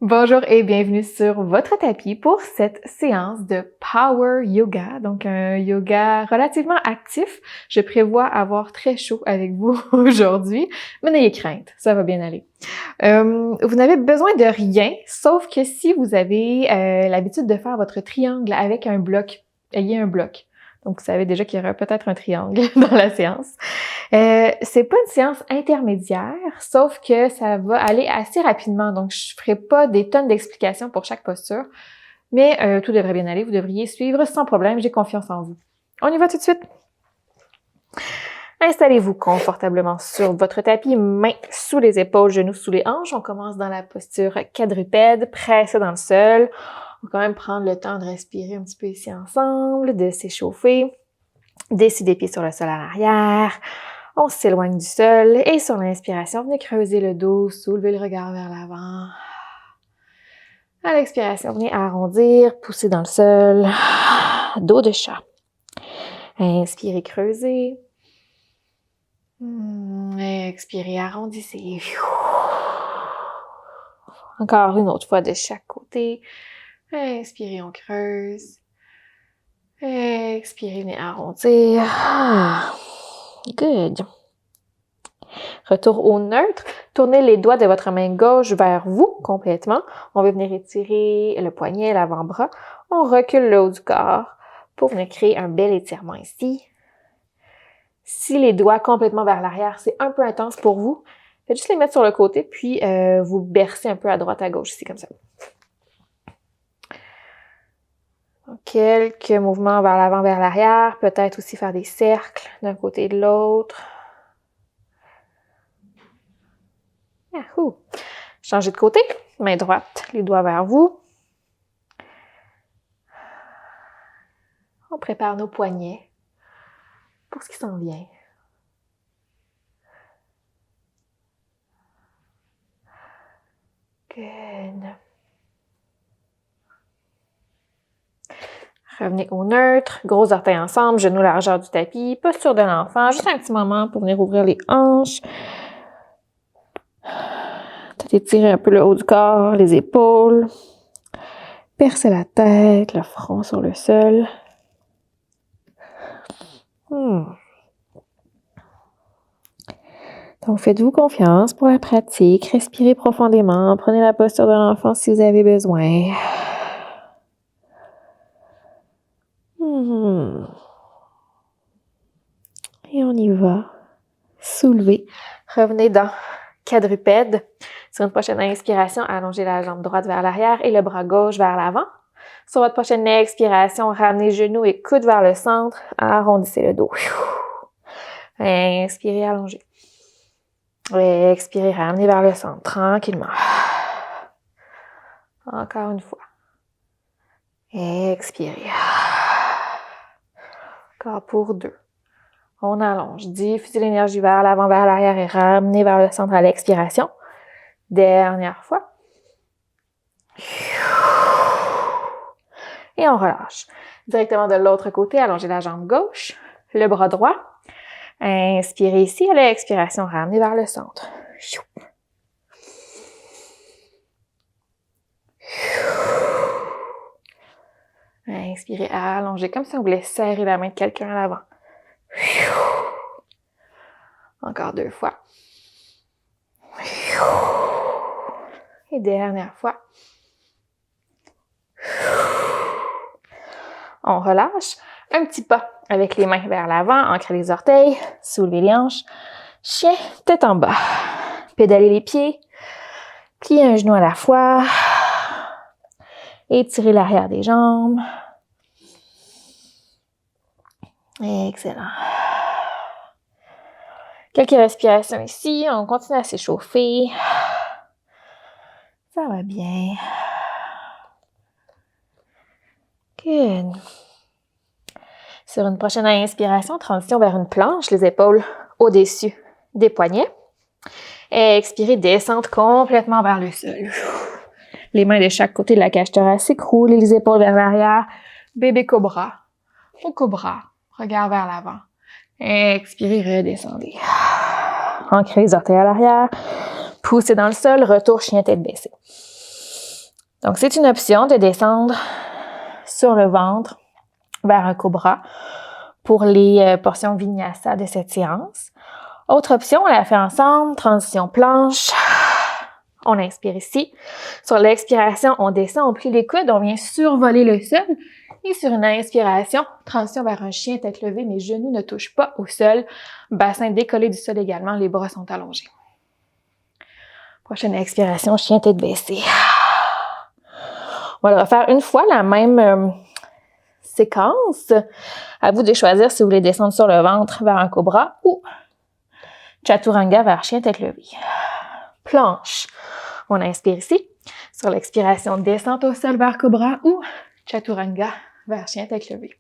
Bonjour et bienvenue sur votre tapis pour cette séance de Power Yoga, donc un yoga relativement actif. Je prévois avoir très chaud avec vous aujourd'hui, mais n'ayez crainte, ça va bien aller. Vous n'avez besoin de rien, sauf que si vous avez l'habitude de faire votre triangle avec un bloc, ayez un bloc. Donc, vous savez déjà qu'il y aura peut-être un triangle dans la séance. C'est pas une séance intermédiaire, sauf que ça va aller assez rapidement. Donc, je ferai pas des tonnes d'explications pour chaque posture, mais tout devrait bien aller. Vous devriez suivre sans problème. J'ai confiance en vous. On y va tout de suite. Installez-vous confortablement sur votre tapis, mains sous les épaules, genoux sous les hanches. On commence dans la posture quadrupède, pressé dans le sol. On va quand même prendre le temps de respirer un petit peu ici ensemble, de s'échauffer. Décidez pieds sur le sol à l'arrière. On s'éloigne du sol et sur l'inspiration, venez creuser le dos, soulever le regard vers l'avant. À l'expiration, venez arrondir, pousser dans le sol. Dos de chat. Inspirez, creusez. Expirez, arrondissez. Encore une autre fois de chaque côté. Inspirez, on creuse. Expirez, venez arrondir. Good. Retour au neutre. Tournez les doigts de votre main gauche vers vous complètement. On va venir étirer le poignet, l'avant-bras. On recule le haut du corps pour venir créer un bel étirement ici. Si les doigts complètement vers l'arrière, c'est un peu intense pour vous, faites juste les mettre sur le côté, puis vous bercez un peu à droite, à gauche, ici, comme ça. Donc, quelques mouvements vers l'avant, vers l'arrière. Peut-être aussi faire des cercles d'un côté et de l'autre. Yahoo! Changez de côté, main droite, les doigts vers vous. On prépare nos poignets pour ce qui s'en vient. Good. Revenez au neutre, gros orteils ensemble, genoux largeur du tapis, posture de l'enfant, juste un petit moment pour venir ouvrir les hanches. Peut-être étirer un peu le haut du corps, les épaules. Percer la tête, le front sur le sol. Donc, faites-vous confiance pour la pratique. Respirez profondément. Prenez la posture de l'enfant si vous avez besoin. Et on y va. Soulevez. Revenez dans quadrupède. Sur une prochaine inspiration, allongez la jambe droite vers l'arrière et le bras gauche vers l'avant. Sur votre prochaine expiration, ramenez genoux et coudes vers le centre. Arrondissez le dos. Inspirez, allongez. Expirez, ramenez vers le centre, tranquillement. Encore une fois. Expirez. Encore pour 2. On allonge. Diffusez l'énergie vers l'avant, vers l'arrière et ramenez vers le centre à l'expiration. Dernière fois. Et on relâche. Directement de l'autre côté, allongez la jambe gauche, le bras droit. Inspirez ici, à l'expiration, ramenez vers le centre. Inspirez, allongez, comme si on voulait serrer la main de quelqu'un à l'avant. Encore 2 fois. Et dernière fois. On relâche. Un petit pas avec les mains vers l'avant, ancrez les orteils, soulevez les hanches. Chien, tête en bas. Pédalez les pieds. Pliez un genou à la fois. Étirez l'arrière des jambes. Excellent. Quelques respirations ici. On continue à s'échauffer. Ça va bien. Good. Sur une prochaine inspiration, transition vers une planche, les épaules au-dessus des poignets. Expirez, descente complètement vers le sol. Les mains de chaque côté de la cage thoracique, roulez les épaules vers l'arrière. Bébé cobra. Ou cobra. Regard vers l'avant. Expirez, redescendez. Ancrez les orteils à l'arrière. Poussez dans le sol, retour chien tête baissée. Donc, c'est une option de descendre sur le ventre vers un cobra pour les portions vinyasa de cette séance. Autre option, on la fait ensemble, transition planche. On inspire ici. Sur l'expiration, on descend, on plie les coudes, on vient survoler le sol. Et sur une inspiration, transition vers un chien tête levée, mes genoux ne touchent pas au sol. Bassin décollé du sol également, les bras sont allongés. Prochaine expiration, chien tête baissée. On va le refaire une fois, la même séquence. À vous de choisir si vous voulez descendre sur le ventre vers un cobra ou chaturanga vers chien tête levée. Planche. On inspire ici. Sur l'expiration, descente au sol vers cobra ou chaturanga vers chien tête levée.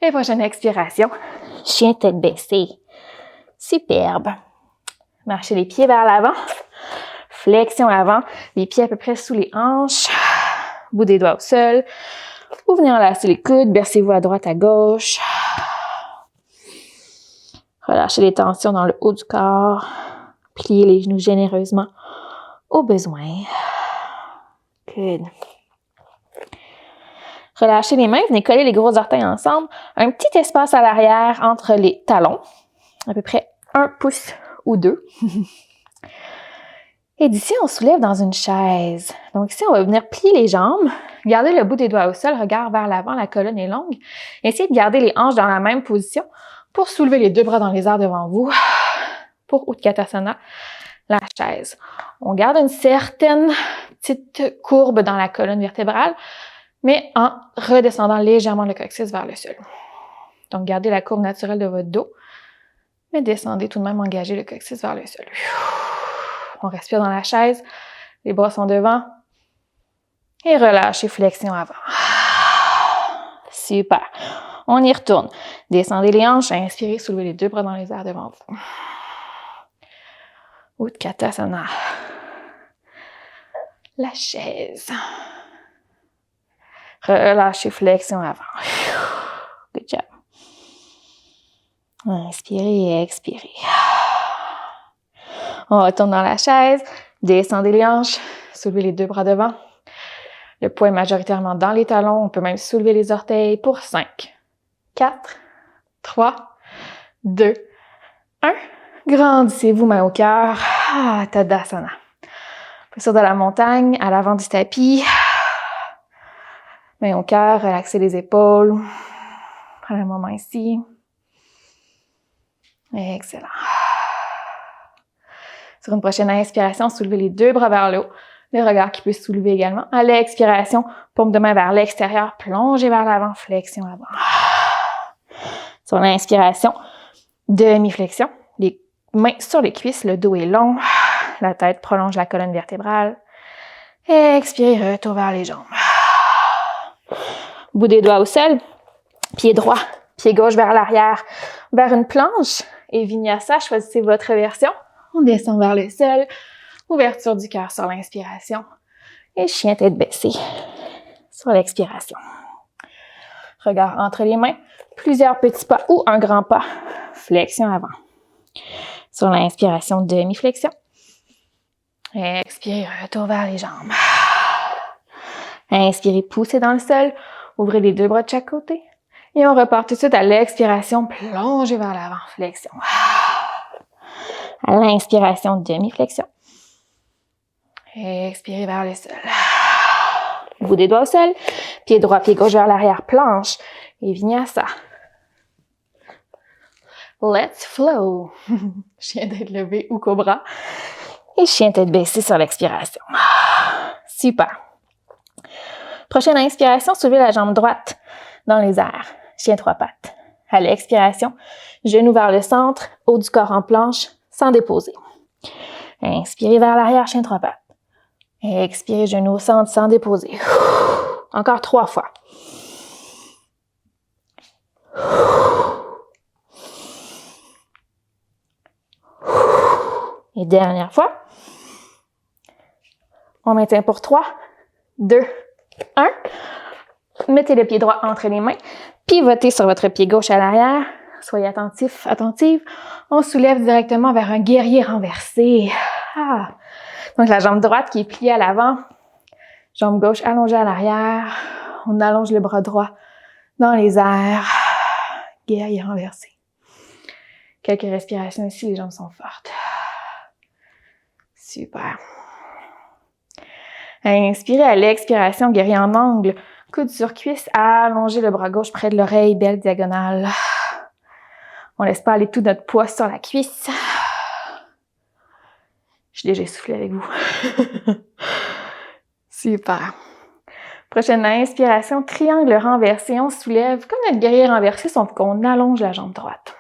Et prochaine expiration, chien tête baissée. Superbe. Marchez les pieds vers l'avant. Flexion avant. Les pieds à peu près sous les hanches. Bout des doigts au sol. Vous venez enlacer les coudes. Bercez-vous à droite, à gauche. Relâchez les tensions dans le haut du corps. Pliez les genoux généreusement au besoin. Good. Relâchez les mains. Venez coller les gros orteils ensemble. Un petit espace à l'arrière entre les talons. À peu près 1 pouce ou 2. Et d'ici, on soulève dans une chaise. Donc ici, on va venir plier les jambes, garder le bout des doigts au sol, regard vers l'avant, la colonne est longue. Essayez de garder les hanches dans la même position pour soulever les 2 bras dans les airs devant vous. Pour Utkatasana, la chaise. On garde une certaine petite courbe dans la colonne vertébrale, mais en redescendant légèrement le coccyx vers le sol. Donc, gardez la courbe naturelle de votre dos, mais descendez tout de même, engagez le coccyx vers le sol. On respire dans la chaise, les bras sont devant, et relâchez, flexion avant. Super. On y retourne. Descendez les hanches, inspirez, soulevez les 2 bras dans les airs devant vous. Utkatasana. La chaise. Relâchez, flexion avant. Good job. Inspirez et expirez. On retourne dans la chaise. Descendez les hanches. Soulevez les 2 bras devant. Le poids est majoritairement dans les talons. On peut même soulever les orteils pour 5, 4, 3, 2, 1. Grandissez-vous, main au cœur. Tadasana. Posture de la montagne, à l'avant du tapis. Main au cœur, relaxez les épaules. Prenez un moment ici. Excellent. Sur une prochaine inspiration, soulevez les 2 bras vers le haut. Le regard qui peut se soulever également. À l'expiration, paume de main vers l'extérieur, plongez vers l'avant, flexion avant. Sur l'inspiration, demi-flexion. Les mains sur les cuisses, le dos est long. La tête prolonge la colonne vertébrale. Expirez, retour vers les jambes. Bout des doigts au sol. Pied droit, pied gauche vers l'arrière, vers une planche. Et vinyasa, choisissez votre version. On descend vers le sol. Ouverture du cœur sur l'inspiration. Et chien tête baissée sur l'expiration. Regard entre les mains. Plusieurs petits pas ou un grand pas. Flexion avant. Sur l'inspiration, demi-flexion. Expirez, retour vers les jambes. Inspirez, poussez dans le sol. Ouvrez les 2 bras de chaque côté. Et on repart tout de suite à l'expiration. Plongez vers l'avant, flexion. À l'inspiration, demi-flexion. Expirez vers le sol. Bout des doigts au sol. Pied droit, pied gauche vers l'arrière, planche. Et vinyasa. Let's flow. Chien tête levée ou cobra. Et chien tête baissée sur l'expiration. Super. Prochaine inspiration, soulevez la jambe droite dans les airs. Chien 3 pattes. À l'expiration, genoux vers le centre, haut du corps en planche, sans déposer. Inspirez vers l'arrière, chien 3 pattes. Expirez, genoux au centre, sans déposer. Encore 3 fois. Et dernière fois. On maintient pour 3, 2, 1. Mettez le pied droit entre les mains. Pivotez sur votre pied gauche à l'arrière. Soyez attentif, attentive. On soulève directement vers un guerrier renversé. Donc la jambe droite qui est pliée à l'avant. Jambe gauche allongée à l'arrière. On allonge le bras droit dans les airs. Guerrier renversé. Quelques respirations ici, les jambes sont fortes. Super. Inspirez à l'expiration, guerrier en angle. Coude sur cuisse, allongez le bras gauche près de l'oreille, belle diagonale. On laisse pas aller tout notre poids sur la cuisse. Je suis déjà essoufflée avec vous. Super. Prochaine inspiration, triangle renversé. On soulève comme notre guerrier renversé, sauf qu'on allonge la jambe droite.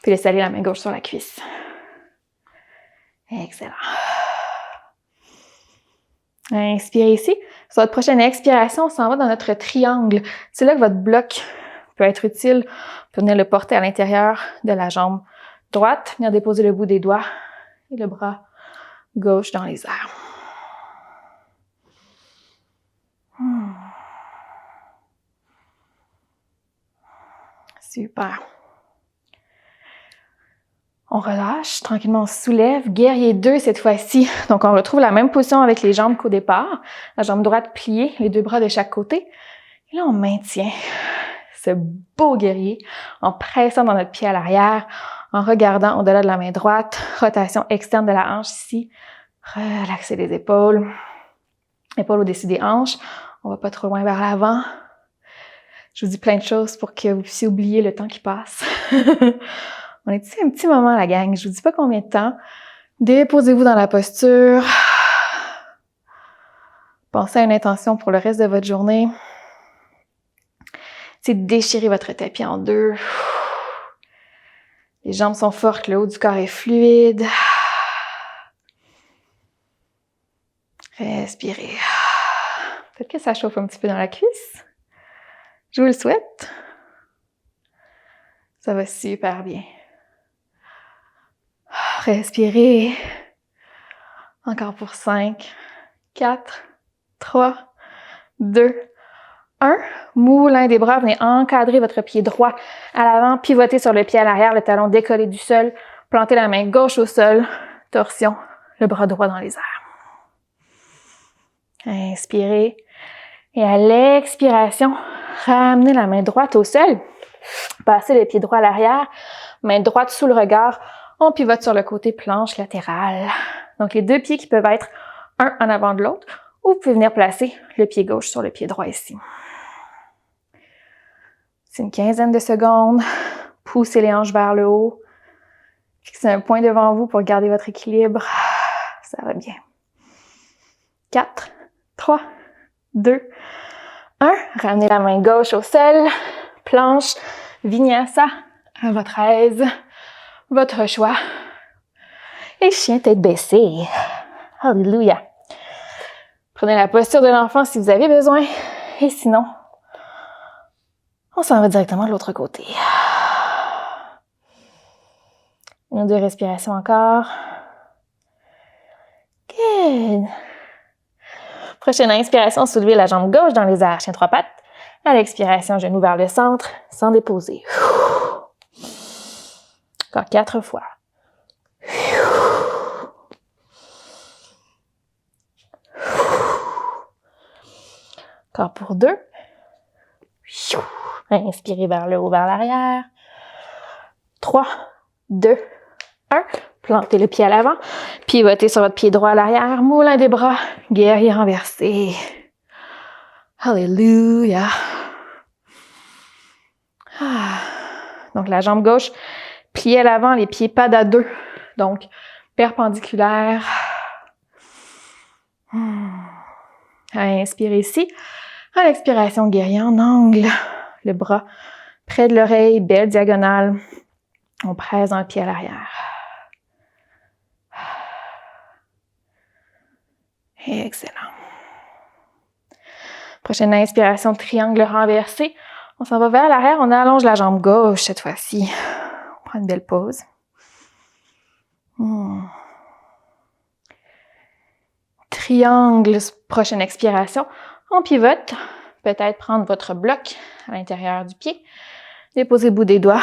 Puis laissez aller la main gauche sur la cuisse. Excellent. Inspirez ici. Sur votre prochaine expiration, on s'en va dans notre triangle. C'est là que votre bloc peut être utile. Vous pouvez venir le porter à l'intérieur de la jambe droite. Venir déposer le bout des doigts et le bras gauche dans les airs. Super. On relâche, tranquillement on se soulève. Guerrier 2 cette fois-ci. Donc on retrouve la même position avec les jambes qu'au départ. La jambe droite pliée, les deux bras de chaque côté. Et là on maintient ce beau guerrier en pressant dans notre pied à l'arrière, en regardant au-delà de la main droite. Rotation externe de la hanche ici. Relaxez les épaules. Épaules au-dessus des hanches. On va pas trop loin vers l'avant. Je vous dis plein de choses pour que vous puissiez oublier le temps qui passe. On est ici un petit moment, la gang. Je vous dis pas combien de temps. Déposez-vous dans la posture. Pensez à une intention pour le reste de votre journée. C'est déchirer votre tapis en deux. Les jambes sont fortes, le haut du corps est fluide. Respirez. Peut-être que ça chauffe un petit peu dans la cuisse. Je vous le souhaite. Ça va super bien. Respirez. Encore pour 5, 4, 3, 2, 1. Moulin des bras. Venez encadrer votre pied droit à l'avant. Pivotez sur le pied à l'arrière, le talon décollé du sol. Plantez la main gauche au sol. Torsion. Le bras droit dans les airs. Inspirez. Et à l'expiration, ramenez la main droite au sol. Passez le pied droit à l'arrière. Main droite sous le regard. On pivote sur le côté planche latérale. Donc, les deux pieds qui peuvent être un en avant de l'autre. Ou vous pouvez venir placer le pied gauche sur le pied droit ici. C'est une quinzaine de secondes. Poussez les hanches vers le haut. Fixez un point devant vous pour garder votre équilibre. Ça va bien. 4, 3, 2, 1. Ramenez la main gauche au sol. Planche, vinyasa, à votre aise. Votre choix. Et chien tête baissée. Alléluia. Prenez la posture de l'enfant si vous avez besoin. Et sinon, on s'en va directement de l'autre côté. Une ou deux respirations encore. Good. Prochaine inspiration, soulevez la jambe gauche dans les airs. Chien trois pattes. À l'expiration, genou vers le centre, sans déposer. Encore 4 fois. Encore pour 2. Inspirez vers le haut, vers l'arrière. 3, 2, 1. Plantez le pied à l'avant. Pivotez sur votre pied droit à l'arrière. Moulin des bras. Guerrier renversé. Alléluia. Donc, la jambe gauche pliée à l'avant, les pieds pads à 2. Donc, perpendiculaire. Inspirez ici. À l'expiration, guerrier en angle. Le bras près de l'oreille, belle diagonale. On presse un pied à l'arrière. Excellent. Prochaine inspiration, triangle renversé. On s'en va vers l'arrière, on allonge la jambe gauche cette fois-ci. On prend une belle pause. Triangle, prochaine expiration. On pivote. Peut-être prendre votre bloc à l'intérieur du pied. Déposez le bout des doigts.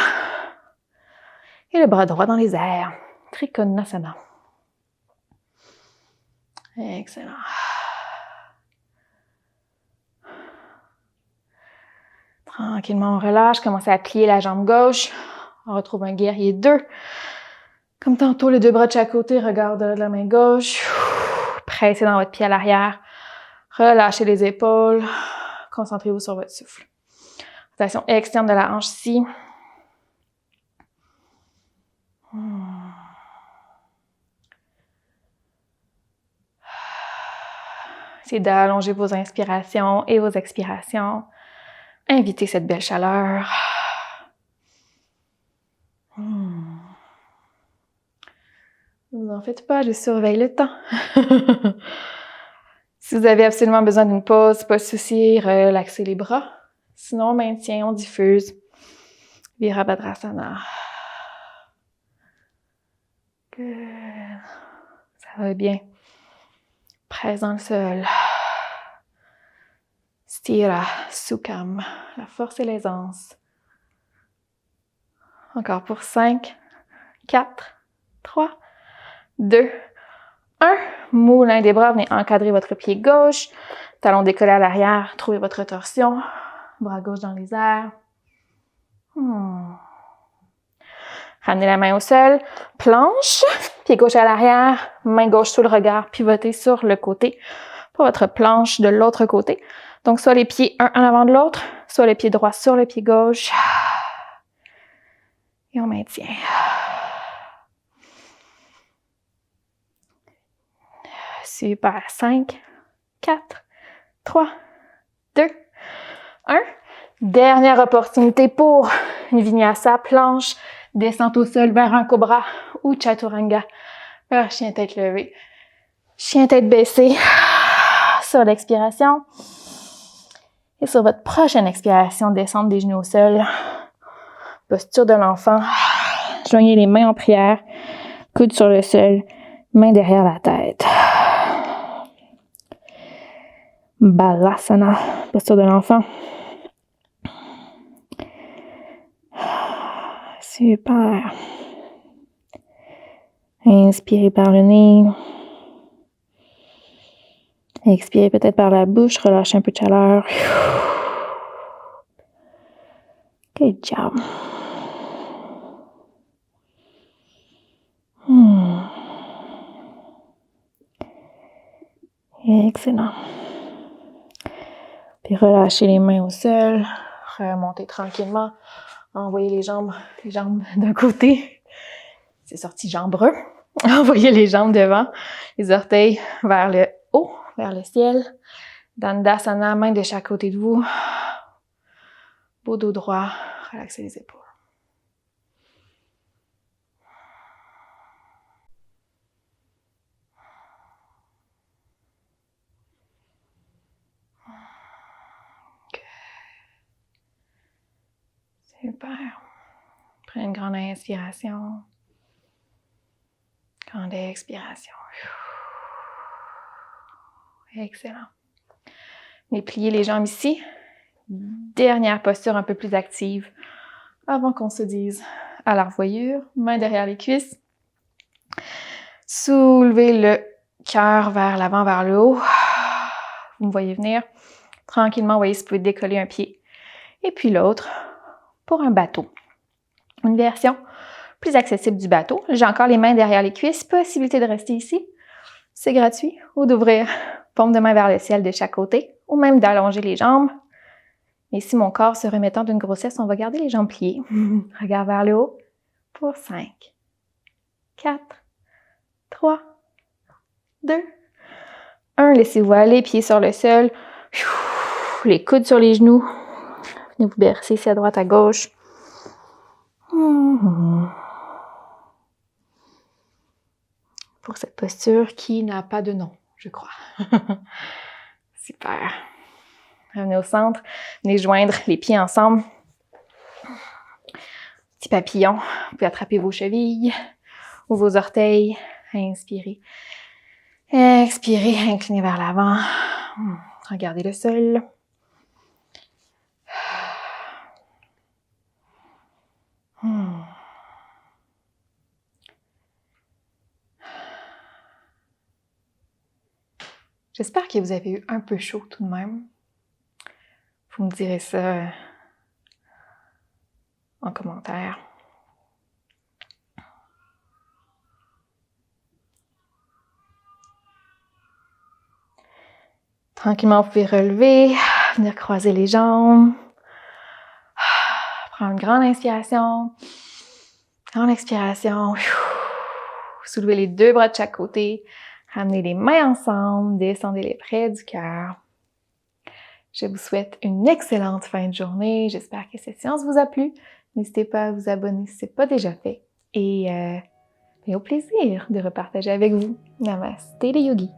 Et le bras droit dans les airs. Trikonasana. Excellent. Tranquillement, on relâche. Commencez à plier la jambe gauche. On retrouve un guerrier 2. Comme tantôt, les 2 bras de chaque côté, regard de la main gauche. Pressez dans votre pied à l'arrière. Relâchez les épaules. Concentrez-vous sur votre souffle. Rotation externe de la hanche ici. Essayez d'allonger vos inspirations et vos expirations. Invitez cette belle chaleur. Ne vous en faites pas, je surveille le temps. Si vous avez absolument besoin d'une pause, pas de souci, relaxez les bras. Sinon, on maintient, on diffuse. Virabhadrasana. Good. Ça va bien. Presse dans le sol. Stira, Sukham. La force et l'aisance. Encore pour 5, 4, 3, 2, 1. Moulin des bras, venez encadrer votre pied gauche. Talon décollé à l'arrière, trouvez votre torsion. Bras gauche dans les airs. Ramenez la main au sol. Planche, pied gauche à l'arrière, main gauche sous le regard, pivotez sur le côté pour votre planche de l'autre côté. Donc, soit les pieds un en avant de l'autre, soit le pied droit sur le pied gauche. Et on maintient. Super. 5, 4, 3, 2, 1. Dernière opportunité pour une vinyasa, planche, descente au sol vers un cobra ou chaturanga, vers chien tête levée. Chien tête baissée sur l'expiration. Et sur votre prochaine expiration, descendre des genoux au sol. Posture de l'enfant. Joignez les mains en prière, coude sur le sol, main derrière la tête. Balasana, posture de l'enfant. Super. Inspirez par le nez. Expirez peut-être par la bouche, relâchez un peu de chaleur. Good job. Excellent. Puis relâchez les mains au sol. Remontez tranquillement. Envoyez les jambes d'un côté. C'est sorti jambreux. Envoyez les jambes devant. Les orteils vers le haut, vers le ciel. Dandasana, main de chaque côté de vous. Beau dos droit. Relaxez les épaules. Super. Prenez une grande inspiration. Grande expiration. Excellent. Et pliez les jambes ici. Dernière posture un peu plus active avant qu'on se dise à la revoyure. Main derrière les cuisses. Soulevez le cœur vers l'avant, vers le haut. Vous me voyez venir. Tranquillement, voyez si vous pouvez décoller un pied. Et puis l'autre pour un bateau. Une version plus accessible du bateau. J'ai encore les mains derrière les cuisses. Possibilité de rester ici. C'est gratuit. Ou d'ouvrir paume de main vers le ciel de chaque côté. Ou même d'allonger les jambes. Et si mon corps se remettant d'une grossesse, on va garder les jambes pliées. Regard vers le haut. Pour 5, 4, 3, 2, 1. Laissez-vous aller, pieds sur le sol. Les coudes sur les genoux. Venez vous bercer ici à droite, à gauche. Pour cette posture qui n'a pas de nom, je crois. Super. Revenez au centre. Venez joindre les pieds ensemble. Petit papillon. Vous pouvez attraper vos chevilles ou vos orteils. Inspirez. Expirez. Inclinez vers l'avant. Regardez le sol. J'espère que vous avez eu un peu chaud tout de même. Vous me direz ça en commentaire. Tranquillement, vous pouvez relever, venir croiser les jambes. Prendre une grande inspiration, grande expiration. Soulevez les deux bras de chaque côté. Ramenez les mains ensemble, descendez-les près du cœur. Je vous souhaite une excellente fin de journée. J'espère que cette séance vous a plu. N'hésitez pas à vous abonner si ce n'est pas déjà fait. Et au plaisir de repartager avec vous. Namasté les yogis!